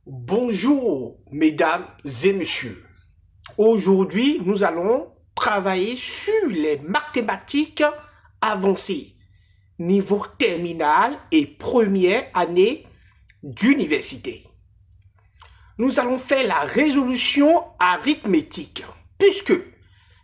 Bonjour, mesdames et messieurs. Aujourd'hui, nous allons travailler sur les mathématiques avancées, niveau terminal et première année d'université. Nous allons faire la résolution arithmétique, puisque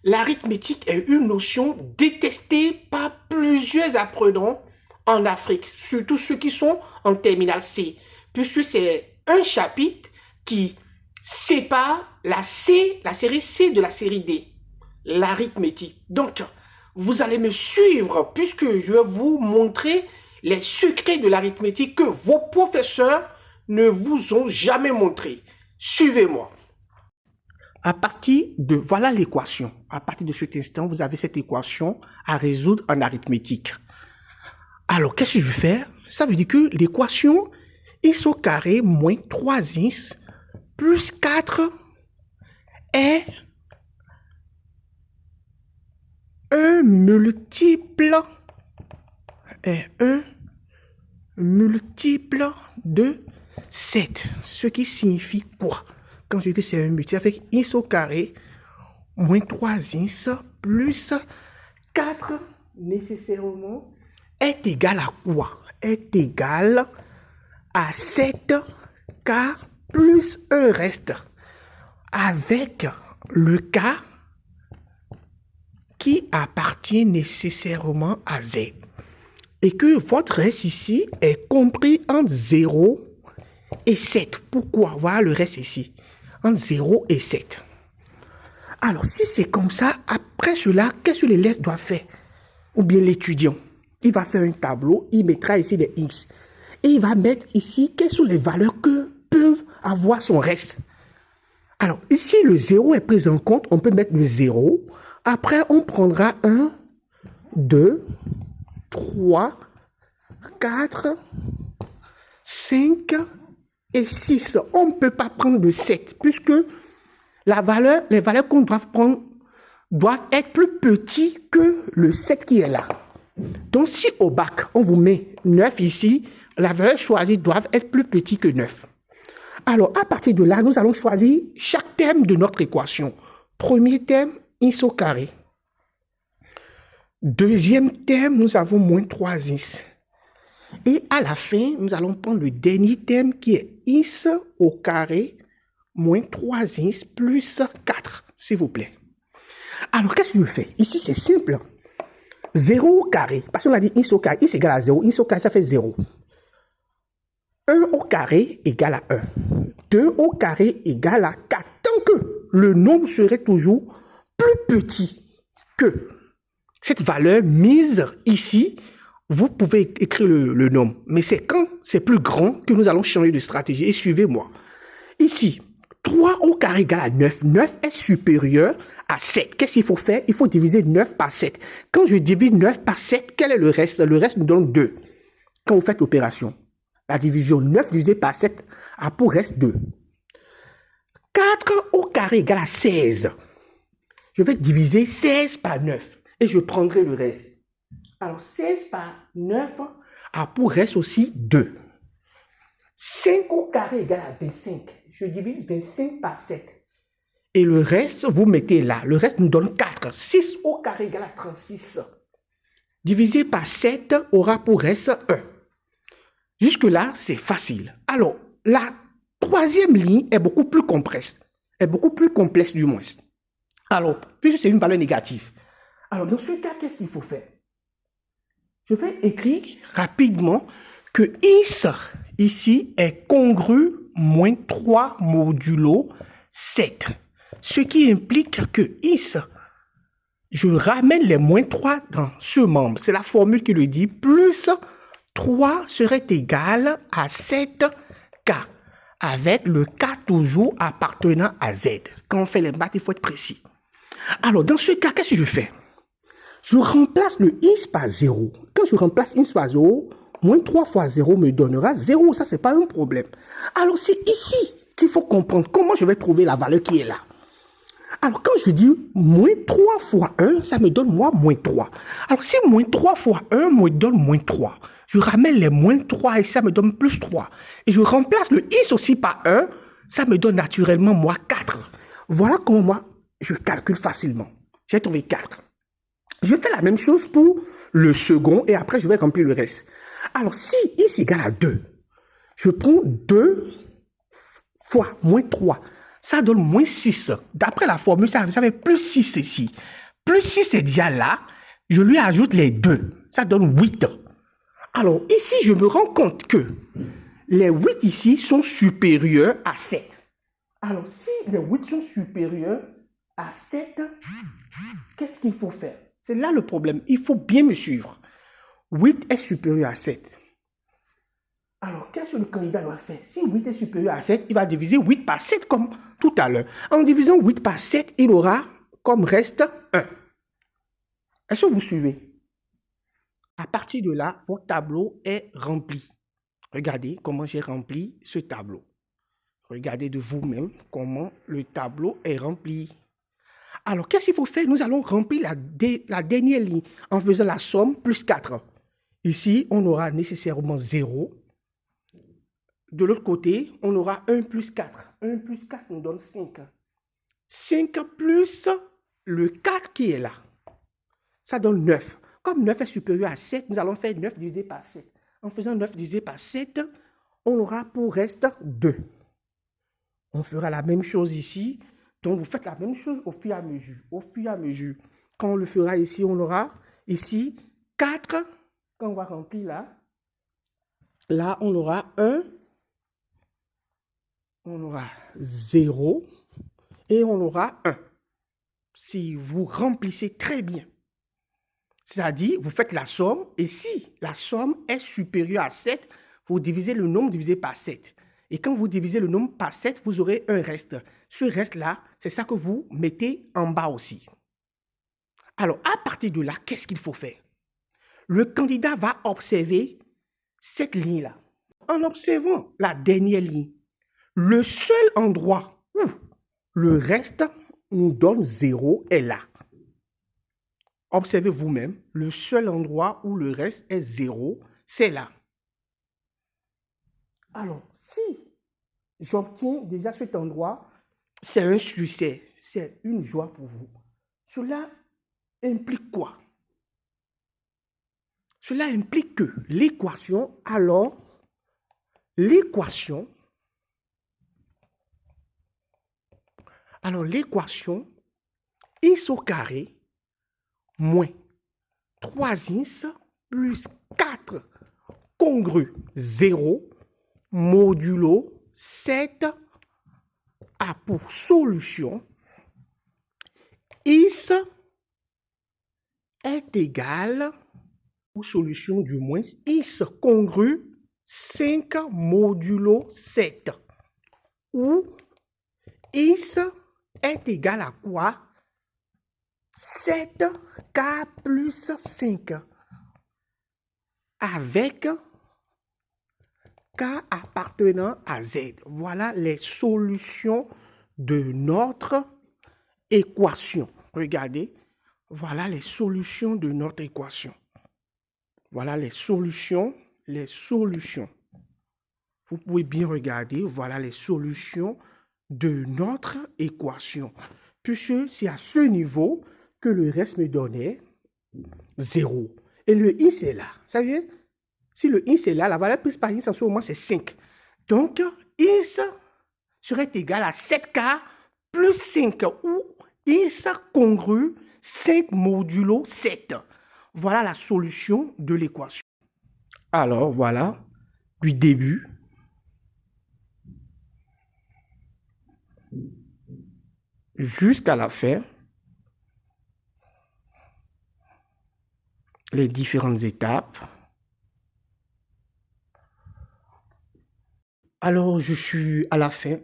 l'arithmétique est une notion détestée par plusieurs apprenants en Afrique, surtout ceux qui sont en terminale C, puisque c'est un chapitre qui sépare la série C de la série D, l'arithmétique. Donc, vous allez me suivre puisque je vais vous montrer les secrets de l'arithmétique que vos professeurs ne vous ont jamais montrés. Suivez-moi. Voilà l'équation. À partir de cet instant, vous avez cette équation à résoudre en arithmétique. Alors, qu'est-ce que je vais faire? Ça veut dire que l'équation x au carré moins 3x plus 4 est un multiple de 7. Ce qui signifie quoi? Quand je dis que c'est un multiple avec x au carré moins 3x plus 4 nécessairement est égal à quoi? Est égal à 7K plus un reste, avec le K qui appartient nécessairement à Z. Et que votre reste ici est compris entre 0 et 7. Pourquoi? Voilà le reste ici, entre 0 et 7. Alors, si c'est comme ça, après cela, qu'est-ce que l'élève doit faire? Ou bien l'étudiant, il va faire un tableau, il mettra ici les X. Et il va mettre ici quelles sont les valeurs que peuvent avoir son reste. Alors, ici, le 0 est pris en compte. On peut mettre le 0. Après, on prendra 1, 2, 3, 4, 5 et 6. On ne peut pas prendre le 7 puisque les valeurs qu'on doit prendre doivent être plus petites que le 7 qui est là. Donc, si au bac, on vous met 9 ici, la valeur choisie doit être plus petite que 9. Alors, à partir de là, nous allons choisir chaque terme de notre équation. Premier terme, x au carré. Deuxième terme, nous avons moins 3x. Et à la fin, nous allons prendre le dernier terme qui est x au carré moins 3x plus 4, s'il vous plaît. Alors, qu'est-ce que je fais? Ici, c'est simple. 0 au carré, parce qu'on a dit x au carré, x égale à 0, x au carré, ça fait 0. 1 au carré égale à 1. 2 au carré égale à 4. Tant que le nombre serait toujours plus petit que cette valeur mise ici, vous pouvez écrire le nombre. Mais c'est quand c'est plus grand que nous allons changer de stratégie. Et suivez-moi. Ici, 3 au carré égale à 9. 9 est supérieur à 7. Qu'est-ce qu'il faut faire? Il faut diviser 9 par 7. Quand je divise 9 par 7, quel est le reste? Le reste nous donne 2. Quand vous faites l'opération, la division 9 divisé par 7 a pour reste 2. 4 au carré égale à 16. Je vais diviser 16 par 9 et je prendrai le reste. Alors 16 par 9 a pour reste aussi 2. 5 au carré égale à 25. Je divise 25 par 7. Et le reste, vous mettez là. Le reste nous donne 4. 6 au carré égale à 36. Divisé par 7 aura pour reste 1. Jusque-là, c'est facile. Alors, la troisième ligne est beaucoup plus complexe. Du moins. Alors, puisque c'est une valeur négative. Alors, dans ce cas, qu'est-ce qu'il faut faire? Je vais écrire rapidement que x, ici, est congru moins 3 modulo 7. Ce qui implique que x, je ramène les moins 3 dans ce membre. C'est la formule qui le dit, plus 3 serait égal à 7K, avec le K toujours appartenant à Z. Quand on fait les maths, il faut être précis. Alors, dans ce cas, qu'est-ce que je fais? Je remplace le x par 0. Quand je remplace x par 0, moins 3 fois 0 me donnera 0. Ça, ce n'est pas un problème. Alors, c'est ici qu'il faut comprendre comment je vais trouver la valeur qui est là. Alors, quand je dis moins 3 fois 1, ça me donne moi moins 3. Alors, si moins 3 fois 1 me donne moins 3, je ramène les moins 3 et ça me donne plus 3. Et je remplace le x aussi par 1, ça me donne naturellement moins 4. Voilà comment moi, je calcule facilement. J'ai trouvé 4. Je fais la même chose pour le second et après je vais remplir le reste. Alors si x égale à 2, je prends 2 fois moins 3. Ça donne moins 6. D'après la formule, ça fait plus 6 ici. Plus 6 est déjà là. Je lui ajoute les 2. Ça donne 8. Alors ici, je me rends compte que les 8 ici sont supérieurs à 7. Alors si les 8 sont supérieurs à 7, qu'est-ce qu'il faut faire? C'est là le problème. Il faut bien me suivre. 8 est supérieur à 7. Alors, qu'est-ce que le candidat doit faire? Si 8 est supérieur à 7, il va diviser 8 par 7 comme tout à l'heure. En divisant 8 par 7, il aura comme reste 1. Est-ce que vous suivez? À partir de là, votre tableau est rempli. Regardez comment j'ai rempli ce tableau. Regardez de vous-même comment le tableau est rempli. Alors, qu'est-ce qu'il faut faire? Nous allons remplir la dernière ligne en faisant la somme plus 4. Ici, on aura nécessairement 0. De l'autre côté, on aura 1 plus 4. 1 plus 4 nous donne 5. 5 plus le 4 qui est là. Ça donne 9. Comme 9 est supérieur à 7, nous allons faire 9 divisé par 7. En faisant 9 divisé par 7, on aura pour reste 2. On fera la même chose ici. Donc, vous faites la même chose au fur et à mesure. Au fur et à mesure. Quand on le fera ici, on aura ici 4. Quand on va remplir là, là, on aura 1. On aura 0 et on aura 1. Si vous remplissez très bien, c'est-à-dire vous faites la somme et si la somme est supérieure à 7, vous divisez le nombre divisé par 7. Et quand vous divisez le nombre par 7, vous aurez un reste. Ce reste-là, c'est ça que vous mettez en bas aussi. Alors, à partir de là, qu'est-ce qu'il faut faire? Le candidat va observer cette ligne-là. En observant la dernière ligne, le seul endroit où le reste nous donne 0 est là. Observez vous-même, le seul endroit où le reste est 0, c'est là. Alors, si j'obtiens déjà cet endroit, c'est un succès, c'est une joie pour vous. Cela implique quoi? Cela implique que l'équation, l'équation x au carré moins 3x plus 4 congru 0 modulo 7 a pour solution x est égal, ou solution du moins, x congru 5 modulo 7, où x est égal à quoi? 7k plus 5 avec k appartenant à z. Voilà les solutions de notre équation. Regardez, voilà les solutions de notre équation. Voilà les solutions. Vous pouvez bien regarder, voilà les solutions de notre équation. Puisque c'est à ce niveau que le reste me donnait 0. Et le x est là. Ça veut dire, si le x est là, la valeur prise par x en ce moment, c'est 5. Donc, x serait égal à 7k plus 5, ou x congru 5 modulo 7. Voilà la solution de l'équation. Alors, voilà, du début jusqu'à la fin, les différentes étapes. Alors, je suis à la fin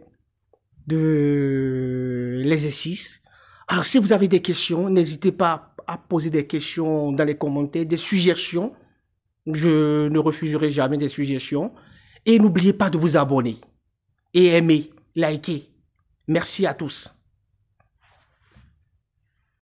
de l'exercice. Alors, si vous avez des questions, n'hésitez pas à poser des questions dans les commentaires, des suggestions. Je ne refuserai jamais des suggestions. Et n'oubliez pas de vous abonner et aimer, liker. Merci à tous.